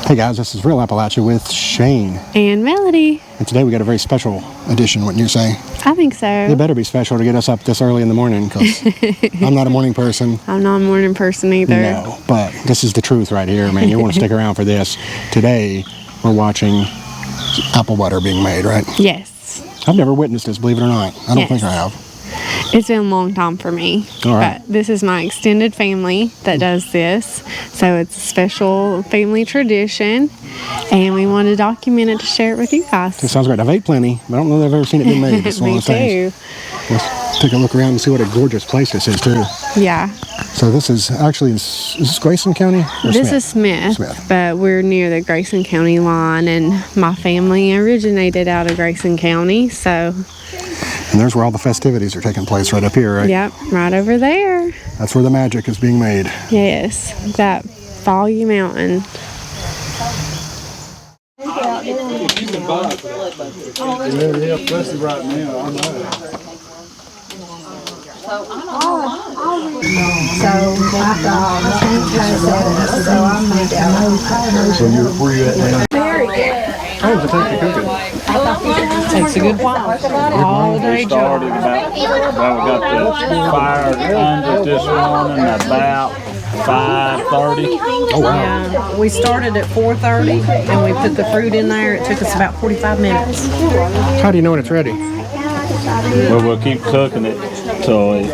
Hey guys, this is Real Appalachia with Shane. And Melody. And today we got a very special edition, wouldn't you say? I think so. It better be special to get us up this early in the morning, because I'm not a morning person. I'm not a morning person either. No, but this is the truth right here, man. You want to stick around for this. Today, we're watching apple butter being made, right? Yes. I've never witnessed this, believe it or not. I don't think I have. It's been a long time for me. All right. But this is my extended family that does this. So it's a special family tradition. And we want to document it to share it with you guys. It sounds great. I've ate plenty, but I don't know that I've ever seen it being made. It's one of those things. Let's take a look around and see what a gorgeous place this is, too. Yeah. So this is actually, is this Grayson County? This is Smith, but we're near the Grayson County line, and my family originated out of Grayson County, so. And there's where all the festivities are taking place, right up here, right? Yep, right over there. That's where the magic is being made. Yes, that Foggy Mountain. So where you at now? Very good. How does it take to cook It takes a good while. All day job. We got the fire under this morning about 5:30. Oh, wow. Yeah, we started at 4:30 and we put the fruit in there. It took us about 45 minutes. How do you know when it's ready? Well, we'll keep cooking it so the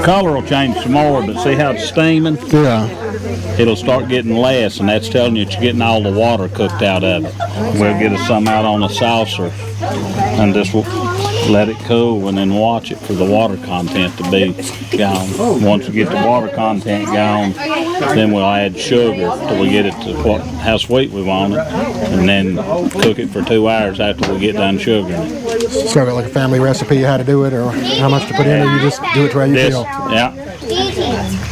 color will change some more, but see how it's steaming? Yeah. It'll start getting less, and that's telling you that you're getting all the water cooked out of it. We'll get us some out on a saucer and just let it cool and then watch it for the water content to be gone. Once we get the water content gone, then we'll add sugar till we get it to how sweet we want it, and then cook it for 2 hours after we get done sugaring it. So like a family recipe, how to do it or how much to put in, or you just do it the way you feel? Yeah.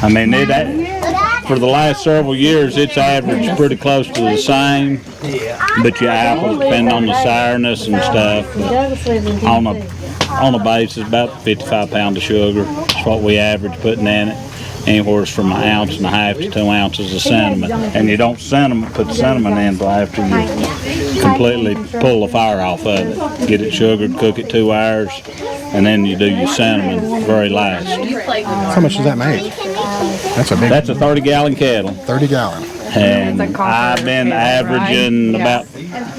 I mean, for the last several years, it's averaged pretty close to the same, but your apples depend on the sourness and stuff. But on a basis, about 55 pounds of sugar is what we average putting in it. Anywhere from 1.5 ounces to 2 ounces of cinnamon. And you don't put cinnamon in until after you completely pull the fire off of it. Get it sugared, cook it 2 hours, and then you do your cinnamon very last. How much does that make? That's a 30-gallon kettle. 30 gallon. And I've been averaging about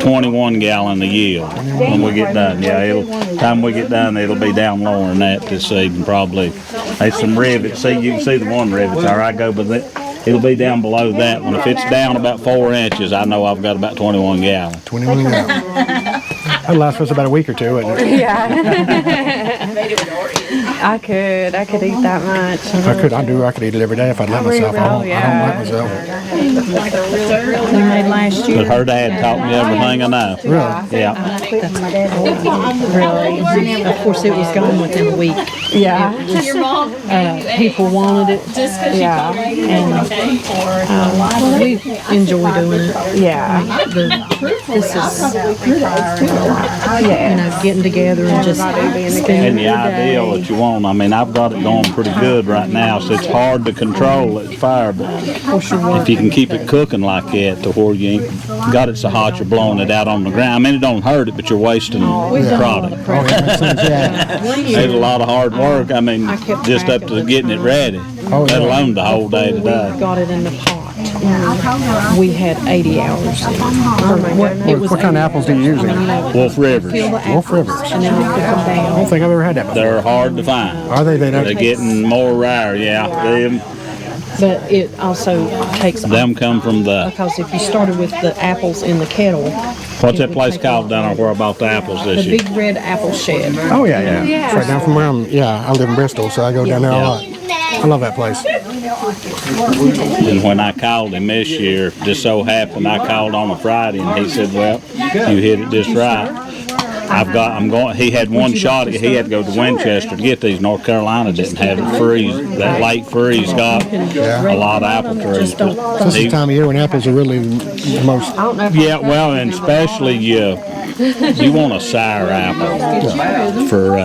21 gallon a yield when we get done. Yeah, time we get done, it'll be down lower than that this season probably. There's some rivets. See, you can see the one rivet there. I go, but it'll be down below that one. If it's down about 4 inches, I know I've got about 21 gallon. 21 gallon. That'll last us about a week or two, wouldn't it? Yeah. I could eat that much. I could eat it every day if I'd let myself. I don't let myself. We made last year. But her dad taught me everything I know. Really? Yeah. Really. Of course, it was gone within a week. Yeah. People wanted it. Yeah. And we enjoy doing it. Yeah. This is, getting together and just spending And the ideal that you want. I mean, I've got it going pretty good right now, so it's hard to control that fire, but if you can keep it cooking like that to where you ain't got it so hot you're blowing it out on the ground. I mean, it don't hurt it, but you're wasting the product. There's a lot of hard work. I mean, just up to getting it ready, let alone the whole day today. We got it in the pot. We had 80 hours in it. What kind of apples do you use? Wolf Rivers. Wolf Rivers. And then we put them down. I don't think I've ever had that before. They're hard to find. Are they? They're getting more rare, yeah. But it also takes Them come from because if you started with the apples in the kettle. What's that place called down there where I bought the apples this year? The Big Red Apple Shed. Oh, yeah. It's right down from where I live in Bristol, so I go down there a lot. I love that place. And when I called him this year, just so happened I called on a Friday, and he said, well, you hit it just right. I'm going. He had one shot. He had to go to Winchester to get these. North Carolina didn't have it. Freeze. That late freeze got a lot of apple trees. This is the time of year when apples are really the most. Yeah, well, and especially you want a sour apple for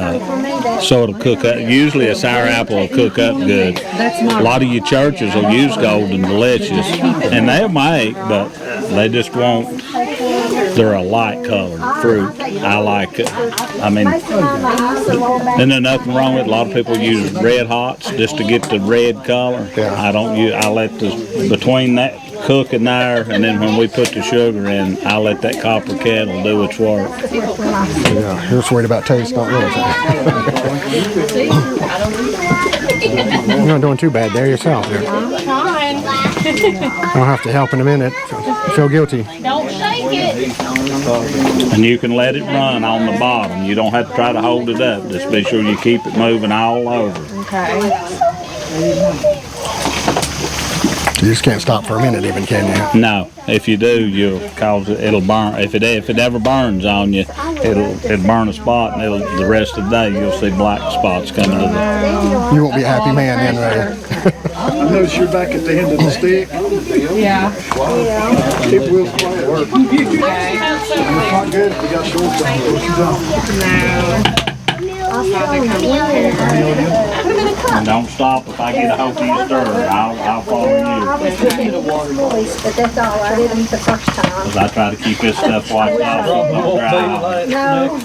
so it'll cook up. Usually a sour apple will cook up good. A lot of your churches will use Golden Delicious, and they'll make, but they just won't. They're a light colored fruit. I like it. I mean, and there's nothing wrong with it. A lot of people use red hots just to get the red color. I don't use. I let between that cook in there, and then when we put the sugar in, I let that copper kettle do its work. Yeah, you're just worried about taste, not really. You're not doing too bad there yourself. There. I'll have to help in a minute. Feel guilty. Don't shake it. And you can let it run on the bottom. You don't have to try to hold it up. Just be sure you keep it moving all over. Okay. You just can't stop for a minute even, can you? No. If you do, you'll cause it'll burn. If it ever burns on you, it'll burn a spot, and the rest of the day you'll see black spots coming to the. You won't be a happy man then, right? I notice you're back at the end of the stick. Yeah. It will work. It's not good if you got shorts on. And don't stop if I get a hold of you stir. I'll follow you. I was looking at his voice, but that's all. I didn't the first time. Because I try to keep this stuff wiped off so it don't dry out. No.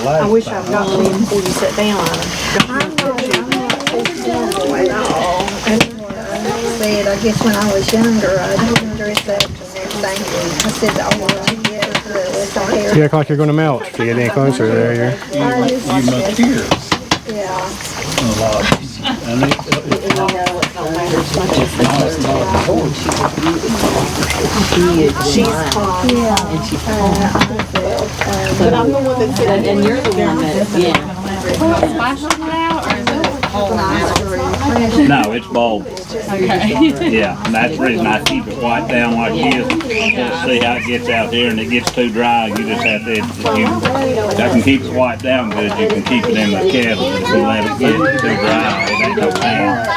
I wish I'd got one before you sat down. I'm not at all. Said, I guess when I was younger, I didn't dress up and everything. I said, I want to get with our hair. You look like you're going to melt. If you get any closer, there you must hear. Yeah. A lot. And She's hot. Yeah. And she's But I'm the one that said, and you're the one that, yeah. splashing it out, or is it No, it's bulb. okay? Yeah, and that's the reason I keep it wiped down like this. Just see how it gets out there, and it gets too dry. You just have to. I can keep it wiped down good. You can keep it in the kettle. If you let it get too dry, it ain't no pan.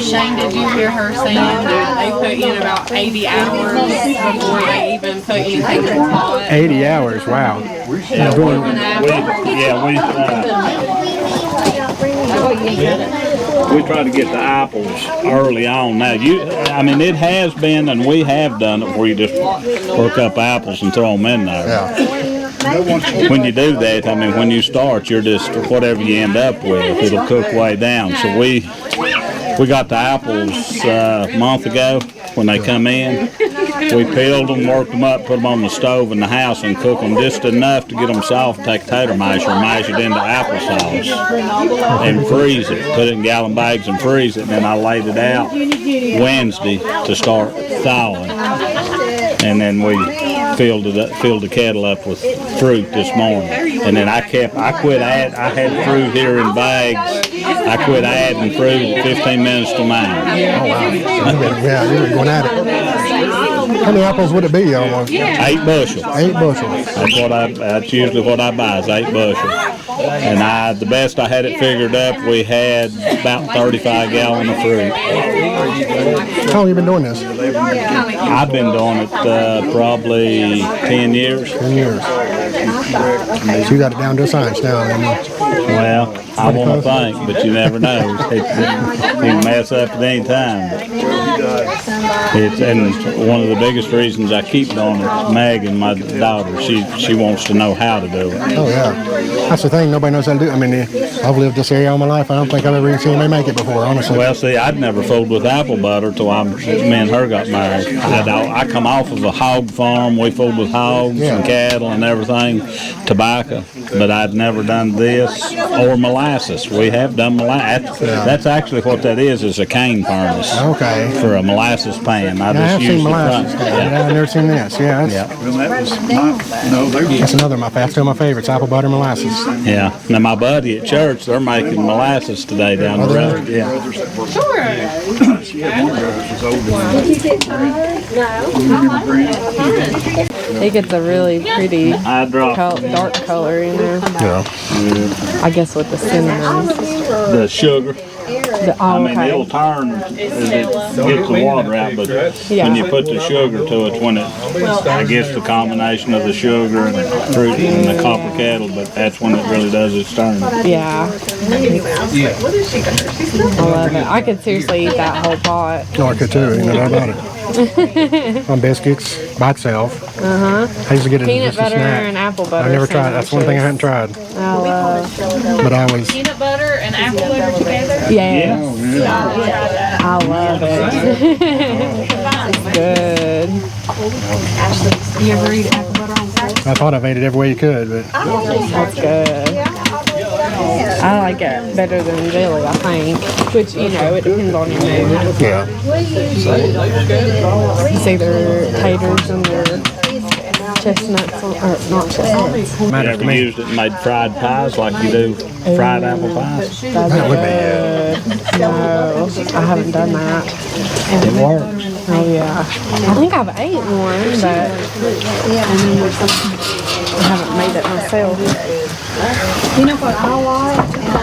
Shane, did you hear her saying that they put in about 80 hours before they even put anything in the pot? 80 hours, wow. Yeah, we try to get the apples early on. Now, I mean, it has been, and we have done it where you just work up apples and throw them in there. Yeah. When you do that, I mean, when you start, you're just whatever you end up with, it'll cook way down. So we got the apples a month ago when they come in. We peeled them, worked them up, put them on the stove in the house, and cook them just enough to get them soft. Take a tater masher and mash it into applesauce and freeze it. Put it in gallon bags and freeze it. And then I laid it out Wednesday to start thawing. And then we filled the kettle up with fruit this morning. And then I had fruit here in bags. I quit adding fruit at 15 minutes to 9. Oh, wow. Yeah, you were going at it. How many apples would it be almost? 8 bushels. 8 bushels. That's usually what I buy is 8 bushels. And the best I had it figured up, we had about 35 gallons of fruit. How long have you been doing this? I've been doing it probably 10 years. 10 years. So you got it down to a science now. Well, I want to think, but you never know. You can mess up at any time. And one of the biggest reasons I keep doing it is Megan, my daughter. She wants to know how to do it. Oh, yeah. That's the thing. Nobody knows how to do it. I mean, I've lived this area all my life. I don't think I've ever even seen anybody make it before, honestly. Well, see, I'd never fooled with apple butter till me and her got married. I come off of a hog farm. We fooled with hogs and cattle and everything, tobacco. But I'd never done this or molasses. We have done molasses. That's actually what that is a cane furnace. Okay. For a molasses pan. I have just seen molasses. I've never seen this. Yeah. That's another of that's two of my favorites, apple butter molasses. Yeah. Now my buddy at church, they're making molasses today down the road. Yeah. Did you get tired? No. It gets a really pretty I dropped dark color in there. Yeah. I guess with the cinnamon. the sugar. I mean, Okay. it'll turn as it gets the water out, but when you put the sugar to it, when it, I guess the combination of the sugar and the fruit and the copper kettle, but that's when it really does its turn. Yeah. I love it. I could seriously eat that whole pot. No, I could too. You know that about it. On biscuits by itself. I used to get it as Peanut just a butter snack. and apple butter. I've never tried. That's one thing I hadn't tried. I love. But I always. Peanut butter and apple butter together? Yeah. I love it. It's good. You ever eat apple butter on toast? I thought I've ate it every way you could, but That's good. I like it better than jelly, I think. Which, you know, it depends on your mood. yeah. It's either taters and their chestnuts, or not chestnuts. You Matters to ever me. used it and made fried pies like you do fried apple pies? That's That would be, good. No, I haven't done that. It works. Oh, yeah. I think I've ate one, but I haven't made it myself. You know what I like? And I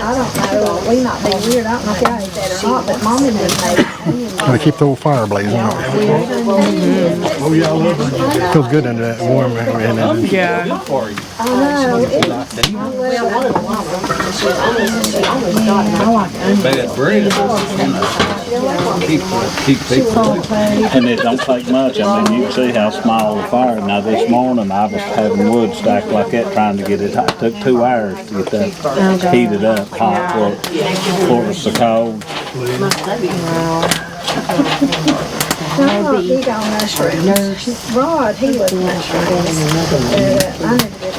don't know, we might be weird, I don't know if y'all ate that or not, but Mommy did make it. Gotta keep the old fire blazing. Feels good under that warm. Yeah. I know, And it don't take much. I mean, you can see how small the fire. Now this morning I was having wood stacked like that, trying to get it hot. It took 2 hours to get that heated up hot for it was so cold. I'm not big on mushrooms. Rod, he was mushrooms. I never did like them,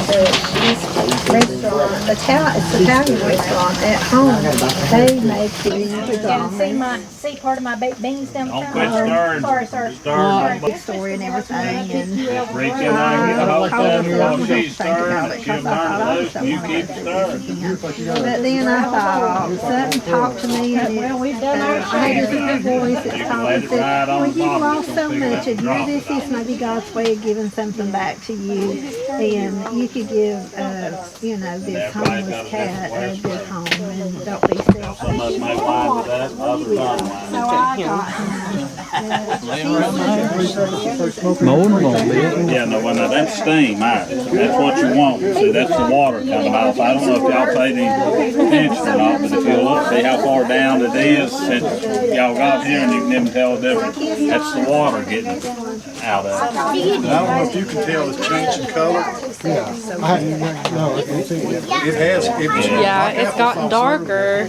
but this restaurant, it's Italian restaurant at home, they make these. See part of my baked beans down Don't quit stirring. Stirring. Big story and everything, and Reach in there and get a hold of her while she's stirring. If she'll burn it loose, you keep stirring. but then I thought, something talked to me, and I had this little voice that talked and said, well, you've lost so much, and this is maybe God's way of giving something back to you, and you could give, this homeless cat a good home, and don't be Some of us selfish. may wine with that, others don't wine. So I got Yeah, no, well, now that's steam, all right. That's what you want. See, that's the water coming off. I don't know if y'all paid any attention or not, but if you look, see how far down it is since y'all got here, and you can even tell the difference. That's the water getting out of it. I don't know if you can tell it's changing color. No, I can't see it yet. It has, Yeah, it's gotten darker.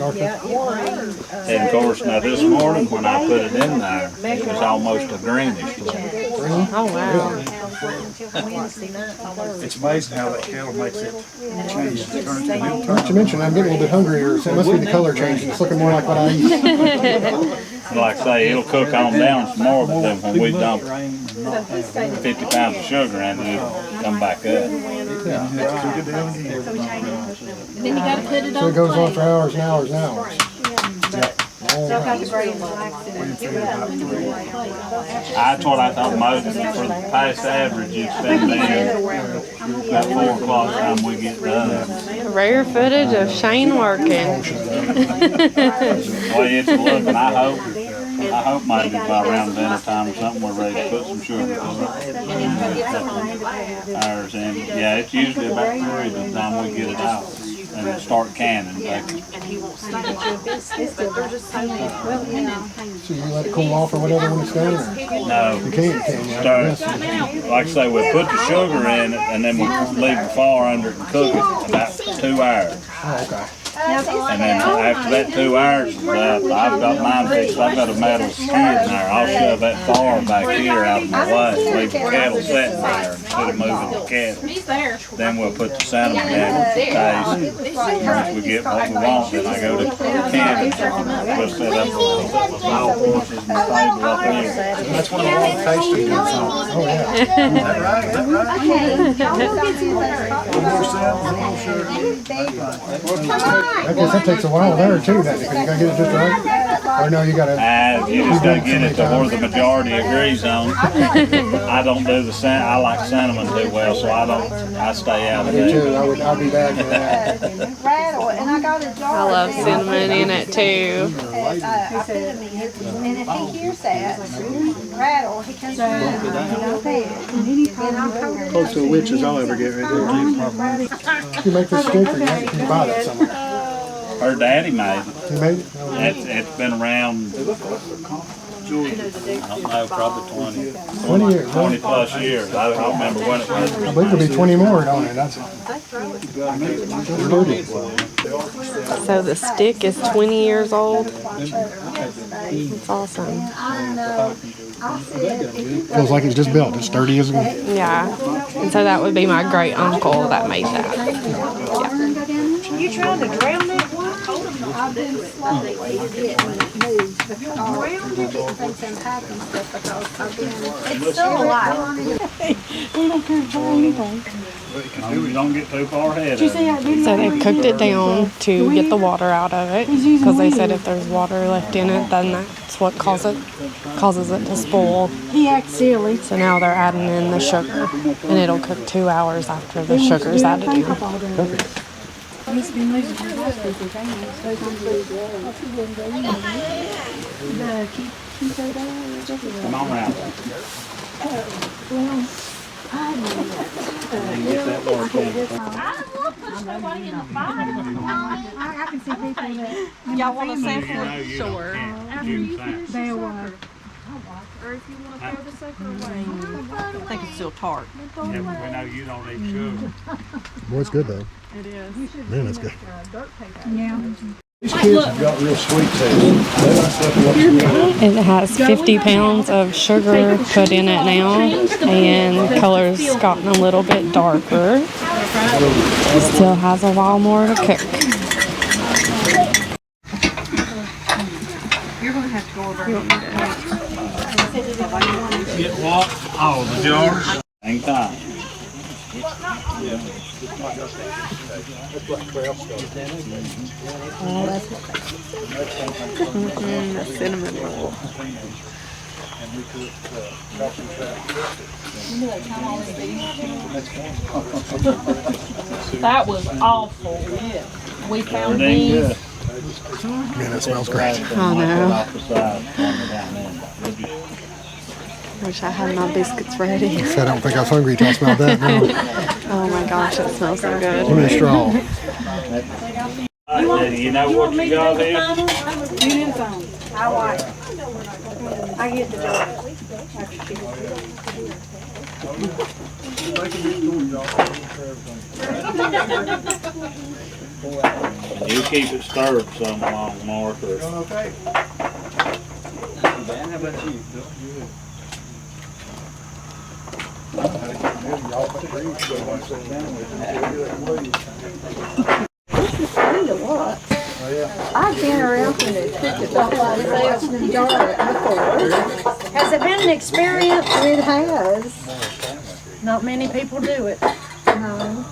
And of course, now this morning when I put it in there, it was almost a greenish color. Oh, wow. it's amazing how that kettle makes it change. It turns into a new Not to mention, I'm getting a little bit hungrier, so it must be the color changing. It's looking more like what I eat. Like I say, it'll cook on down some more, but then when we dump 50 pounds of sugar in it, it'll come back up. Then you gotta put it So on it goes on plate. for hours and hours and hours. That's what I thought most, for the past average, it's been there about 4 o'clock time we get done. Rare footage of Shane working. The way it's looking, I hope maybe by around dinner time or something, we're ready to put some sugar to it. Ours in, yeah, it's usually about 3 by the time we get it out. And it start canning. So you let it cool off or whatever when it's done? Or? No. You can't, can you? Like I say, we put the sugar in it and then we leave the fire under it and cook it about 2 hours. Oh, okay. And then after that 2 hours is up, I've got mine fixed. I've got a metal skid in there. I'll shove that fire back here out of my way. Leave the kettle sitting there instead of moving the kettle. Then we'll put the cinnamon in with the taste. Once we get what we want, then I go to the cannon. We'll set up all horses and stable up there. That's one of the long tasting good songs. Oh, yeah. Is that right? Is that right? I guess that takes a while there too, doesn't it? 'Cause you gotta get it just right. Or no, you gotta. You just gotta get it to where the majority agrees on. I don't do the I like cinnamon too well, so I stay out of Me it. too. I'll be back for that. Rattle, and I got a jar. I love cinnamon in it too. I put him in, and if he hears that rattle, he comes around and he'll pay it. And I'll coat it. Close to a witch as I'll ever get right here. You make this stick or can you buy that somewhere? Her daddy made it. You made it? It's been around, I don't know, probably 20 years. 20 plus years. I don't remember when it was. I believe it'll be 20 more, don't it? That's So the stick is 20 years old. It's awesome. Feels like it's just built. It's sturdy as a... Yeah. And so that would be my great uncle that made that. Yeah. You trying to drown that one? I've been slowly eating it when it moves because it thinks I'm happy stuff because I've been. It's still alive. We don't care for anything. You don't get too far ahead of it. So they cooked it down to get the water out of it because they said if there's water left in it, then that's what causes it to spoil. He acts silly. So now they're adding in the sugar, and it'll cook 2 hours after the sugar's added in. He's been losing his husband for Come on around. Get that work in. I can see people that Y'all want to sample? Sure. they were. Or if you want to throw the sugar away. I think it's still tart. Yeah, we know you don't eat sugar. Boy, it's good though. It is. Man, that's good. Yeah. These kids have got real sweet taste. It has 50 pounds of sugar put in it now, and the color's gotten a little bit darker. Still has a while more to cook. You're going to have to go over. Get what? Oh, the jars? Hang tight. The cinnamon roll. That was awful. We found Everything these. good. Man, that smells great. I know. Off the side. Wish I had my biscuits ready. I don't think I was hungry till I smelled that. No. Oh my gosh, it smells so Give good. me a straw. You know what you got there? I like it. I get the jar. You keep it stirred some along, Mark. Or... Okay. How about you? I've been around and cooked it myself in the jar before. Has it been an experience? It has. Not many people do it. No.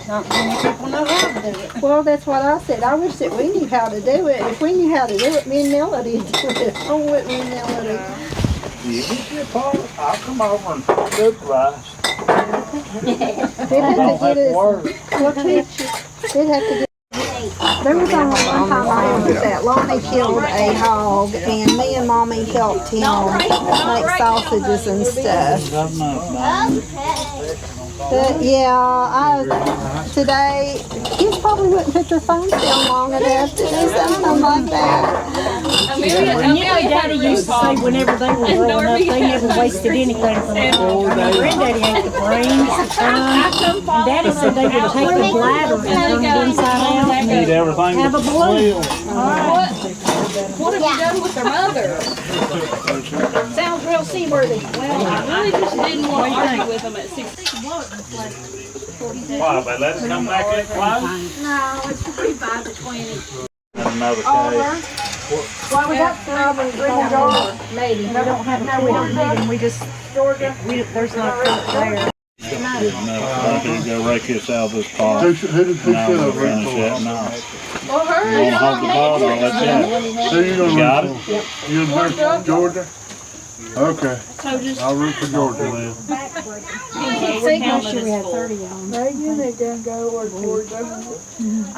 Not many people know how to do it. Well, that's what I said. I wish that we knew how to do it. If we knew how to do it, me and Melody would do it. Oh, with me and Melody. You get your part, I'll come over and supervise. They'd have to get us. We'll teach you. They'd have to get. There was only one time I was that Lonnie killed a hog, and me and Mommy helped him make sausages and stuff. But yeah, today, kids probably wouldn't put their phones down long enough to do something like that. And you know, Daddy used to say whenever they were growing up, they never wasted anything from it. Granddaddy ate the brains, the tongue. And Daddy said they would take the bladder and turn it inside out and Eat everything. have a balloon. What have you done with their mother? Sounds real seaworthy. Well, I really just didn't want to argue with them at 6. Why, but let it come back in close? No, it's 45 to 20. Another case. Well, we got some in green jar, maybe. We don't have, no, we don't need them. We just, there's not fruit there. good enough. I'm going to go rake this out of this pot. Who did Now that we'll right finish for? that now. You want to hold the ball? I'll let you have it. Who you gonna Got root for? You gonna root for Georgia? Okay. I'll root for Georgia then. Last year we had 30 on. I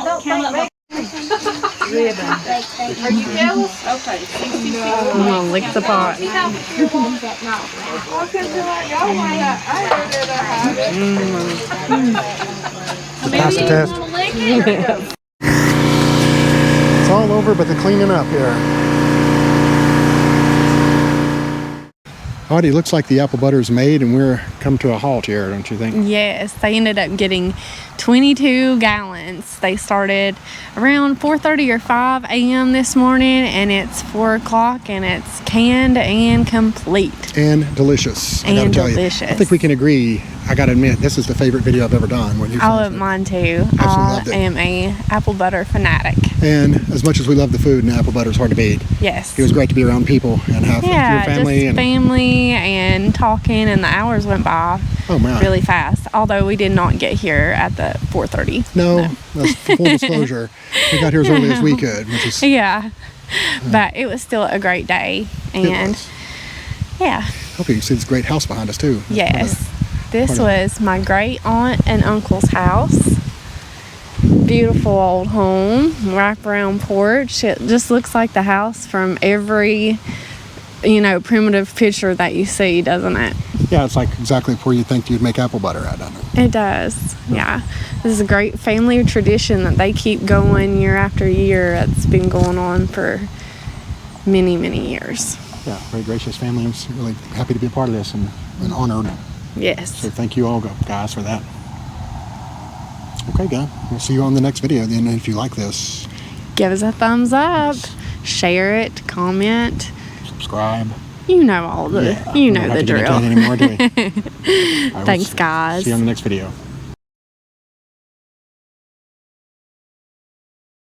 don't think they. Are you jealous? Okay. I'm gonna lick the pot. Pass the test. It's all over but the cleaning up here. Audie, looks like the apple butter's made and we're come to a halt here, don't you think? Yes, they ended up getting 22 gallons. They started around 4:30 or 5 a.m. this morning, and it's 4 o'clock, and it's canned and complete. And delicious. I gotta And tell delicious. you. I think we can agree. I gotta admit, this is the favorite video I've ever done. When you I love mine too. Absolutely I loved it. am a apple butter fanatic. And as much as we love the food, and apple butter is hard to beat. Yes. It was great to be around people and have your family. Just And family and talking, and the hours went by oh my, really fast. Although we did not get here at the 4:30. no, that's full disclosure. We got here as early as we could, which is Yeah, but it was still a great day, it and was. yeah. Hope you can see this great house behind us too. Yes, this part of- was my great aunt and uncle's house. Beautiful old home, wraparound porch. It just looks like the house from every, primitive picture that you see, doesn't it? Yeah, it's like exactly where you think you'd make apple butter at, doesn't it? It does, yeah. This is a great family tradition that they keep going year after year. It's been going on for many, many years. Yeah, very gracious family. I'm really happy to be a part of this and honored. Yes. So thank you all guys for that. Okay, guys. We'll see you on the next video then. If you like this, Give us a thumbs up, share it, comment. subscribe. You know all the, Yeah, you we know don't have the to get into drill. that anymore, do we? All right, Thanks, guys. See you on the next video.